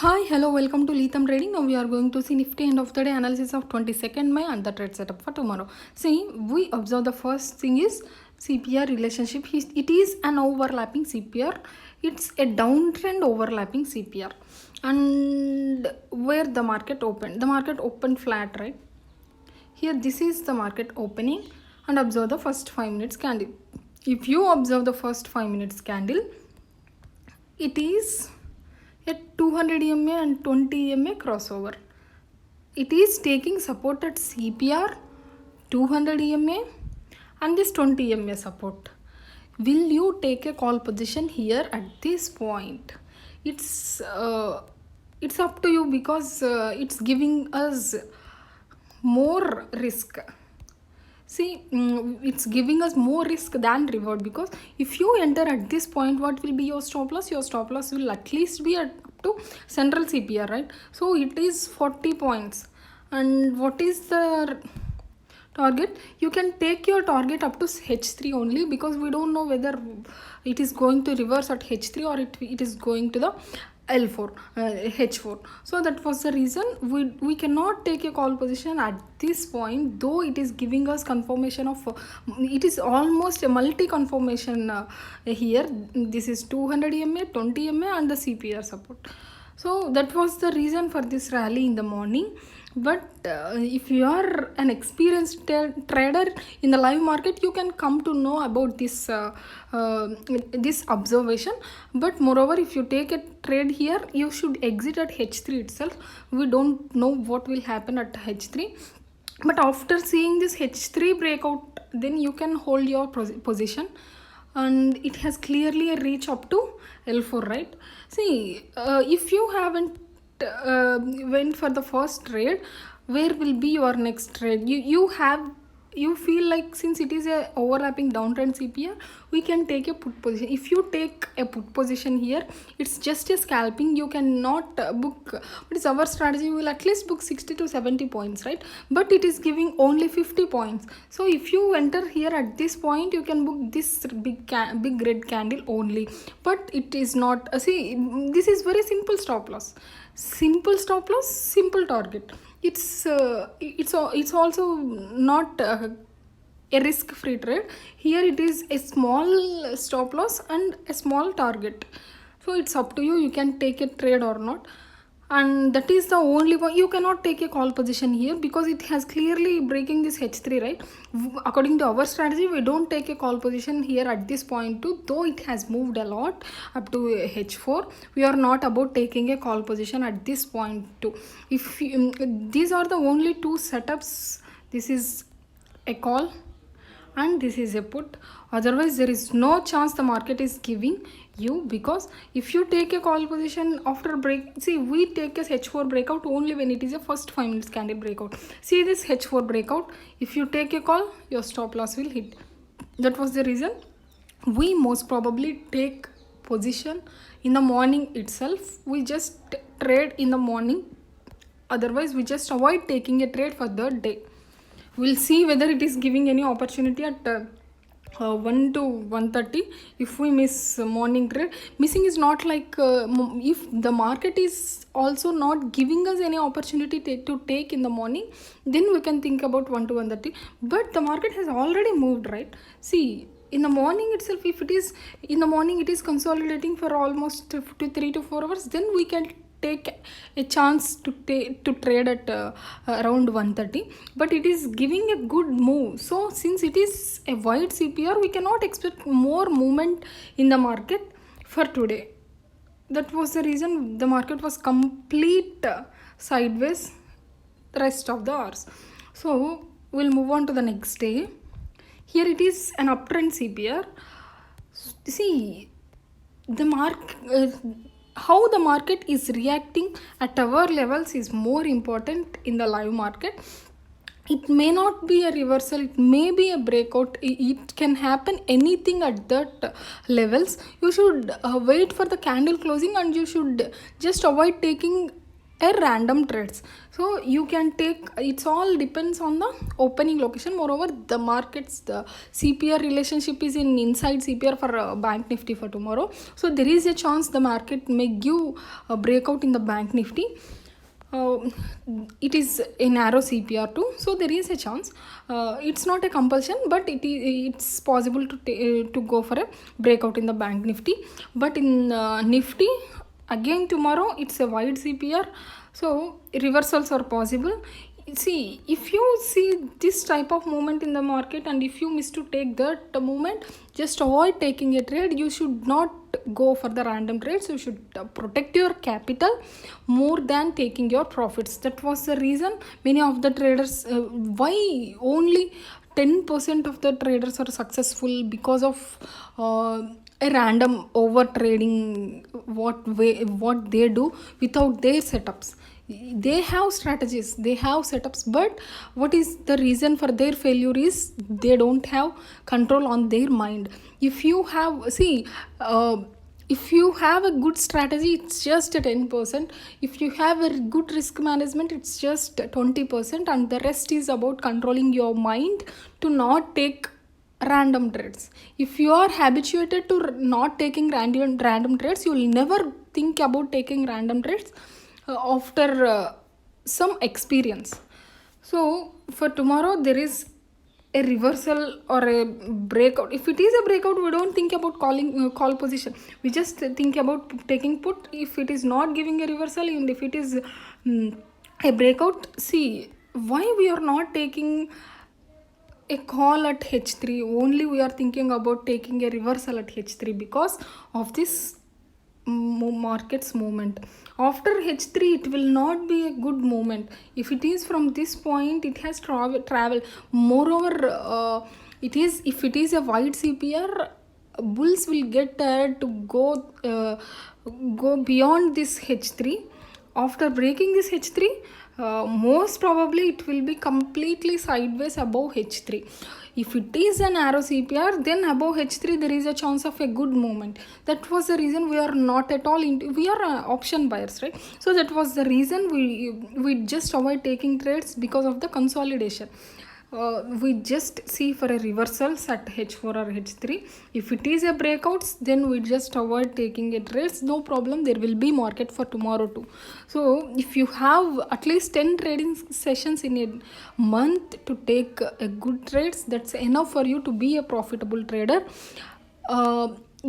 Hi, hello, welcome to Letham Trading. Now we are going to see Nifty end of the day analysis of 22nd May and the trade setup for tomorrow. See, we observe the first thing is CPR relationship. It is an overlapping CPR. It's a downtrend overlapping CPR. And where the market opened flat, right? Here, this is the market opening and observe the first 5 minutes candle. If you observe the first 5 minutes candle, it is a 200 EMA and 20 EMA crossover. It is taking support at CPR 200 EMA and this 20 EMA support. Will you take a call position here at this point? It's up to you because it's giving us more risk. See, it's giving us more risk than reward, because if you enter at this point, what will be your stop loss? Your stop loss will at least be up to central CPR, right? So it is 40 points. And what is the target? You can take your target up to H3 only, because we don't know whether it is going to reverse at H3 or it is going to the L4, H4. So that was the reason we cannot take a call position at this point, though it is giving us confirmation of it is almost a multi confirmation here. This is 200 EMA, 20 EMA and the CPR support. So that was the reason for this rally in the morning. But if you are an experienced trader in the live market, you can come to know about this this observation. But moreover, if you take a trade here, you should exit at H3 itself. We don't know what will happen at H3. But after seeing this H3 breakout, then you can hold your position. And it has clearly a reach up to L4, right? See, if you haven't went for the first trade, where will be your next trade? You feel like, since it is a overlapping downtrend CPR, we can take a put position. If you take a put position here, it's just a scalping. You cannot book. What is our strategy? We will at least book 60 to 70 points, right? But it is giving only 50 points. So if you enter here at this point, you can book this big red candle only. But it is not. See, this is very simple stop loss. Simple stop loss, simple target. It's also not a risk-free trade. Here it is a small stop loss and a small target. So it's up to you. You can take a trade or not. And that is the only one. You cannot take a call position here because it has clearly breaking this H3, right? According to our strategy, we don't take a call position here at this point too, though it has moved a lot up to H4. We are not about taking a call position at this point too. If these are the only two setups, this is a call and this is a put. Otherwise, there is no chance the market is giving you, because if you take a call position after break, see, we take a H4 breakout only when it is a first 5 minutes candle breakout. See this H4 breakout, if you take a call, your stop loss will hit. That was the reason we most probably take position in the morning itself. We just trade in the morning. Otherwise, we just avoid taking a trade for the day. We'll see whether it is giving any opportunity at 1 to 1:30. If we miss morning trade, missing is not like if the market is also not giving us any opportunity to take in the morning, then we can think about 1 to 1:30. But the market has already moved, right? See, in the morning itself, if it is in the morning, it is consolidating for almost 3 to 4 hours, then we can take a chance to trade at around 1:30. But it is giving a good move. So since it is a wide CPR, we cannot expect more movement in the market for today. That was the reason the market was complete sideways rest of the hours. So we'll move on to the next day. Here it is an uptrend CPR. See, the how the market is reacting at our levels is more important in the live market. It may not be a reversal, it may be a breakout, it can happen anything at that levels. You should wait for the candle closing, and you should just avoid taking a random trades. So you can take, it's all depends on the opening location. Moreover, the markets, the CPR relationship is in inside CPR for bank Nifty for tomorrow. So there is a chance the market may give a breakout in the bank Nifty. It is a narrow CPR too, so there is a chance. It's not a compulsion, but it's possible to go for a breakout in the bank Nifty. But in Nifty, again tomorrow it's a wide CPR, so reversals are possible. See, if you see this type of movement in the market and if you miss to take that movement, just avoid taking a trade. You should not go for the random trades. You should protect your capital more than taking your profits. That was the reason many of the traders, why only 10% of the traders are successful, because of a random over trading, what they do without their setups. They have strategies, they have setups, but what is the reason for their failure is they don't have control on their mind. If you have, if you have a good strategy, it's just a 10%. If you have a good risk management, it's just 20%, and the rest is about controlling your mind to not take random trades. If you are habituated to not taking random trades, you will never think about taking random trades after some experience. So for tomorrow, there is a reversal or a breakout. If it is a breakout, we don't think about call position. We just think about taking put. If it is not giving a reversal, and if it is a breakout, see why we are not taking a call at H3. Only we are thinking about taking a reversal at H3 because of this market's movement. After H3, it will not be a good moment. If it is from this point, it has travel. Moreover, if it is a wide CPR, bulls will get tired to go beyond this H3. After breaking this H3, most probably it will be completely sideways above H3. If it is a narrow CPR, then above H3 there is a chance of a good movement. That was the reason we are not at all we are option buyers, right? So that was the reason we just avoid taking trades because of the consolidation. We just see for a reversals at H4 or H3. If it is a breakouts, then we just avoid taking a trades. No problem, there will be market for tomorrow too. So if you have at least 10 trading sessions in a month to take a good trades, that's enough for you to be a profitable trader.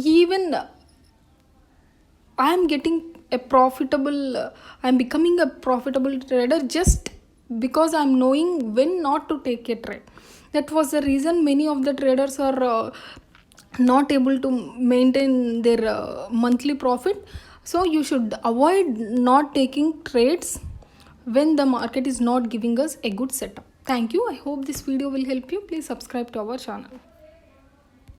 Even I'm becoming a profitable trader just because I'm knowing when not to take a trade. That was the reason many of the traders are not able to maintain their monthly profit. So you should avoid not taking trades when the market is not giving us a good setup. Thank you. I hope this video will help you. Please subscribe to our channel.